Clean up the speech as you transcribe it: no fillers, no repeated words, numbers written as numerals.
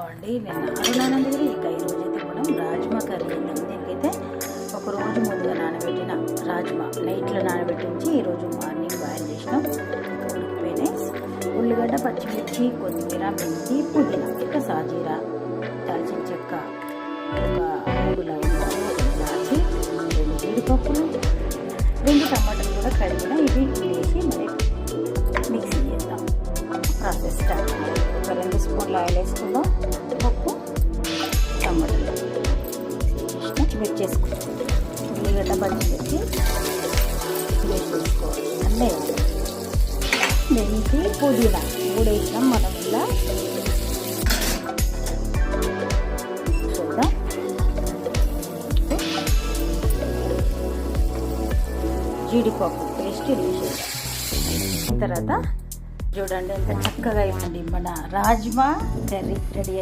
అండి నేను నానబెట్టి ఇక ఈరోజైతే మనం రాజ్మా కర్రీ అండి. దీనికైతే ఒకరోజు ముందుగా నానబెట్టిన రాజ్మా నైట్లో నానబెట్టించి ఈరోజు మార్నింగ్ బాయిల్ చేసినాం. ఉడికిపోయినాయి. ఉల్లిగడ్డ, పచ్చిమిర్చి, కొత్తిమీర, మెంతి, పుదీనా, ఇక సాజీరా, దాల్చిన చెక్క, ఒక 3 లవంగాలు, ఇలాచి, 2 జీడిపప్పులు, 2 టమాటాలు కూడా కడిగిన ఇవి వేసి మరి మిక్సీ చేద్దాం. Process start. ఒక 2 స్పూన్ల ఆయిల్ వేసుకుందాం. పప్పు, టమాటాలు వేసేసుకుందాం. ఉల్లిగడ్డ, పచ్చిమిర్చి వేసేసుకోవాలి. అన్నీ మెంతి, పుదీనా కూడా వేసినాం మనం. ఇలా చూద్దాం. జీడిపప్పు పేస్ట్ వేసేసాం. తర్వాత చూడండి ఎంత చక్కగా అయిందండి మన రాజ్మా కర్రీ రెడీ.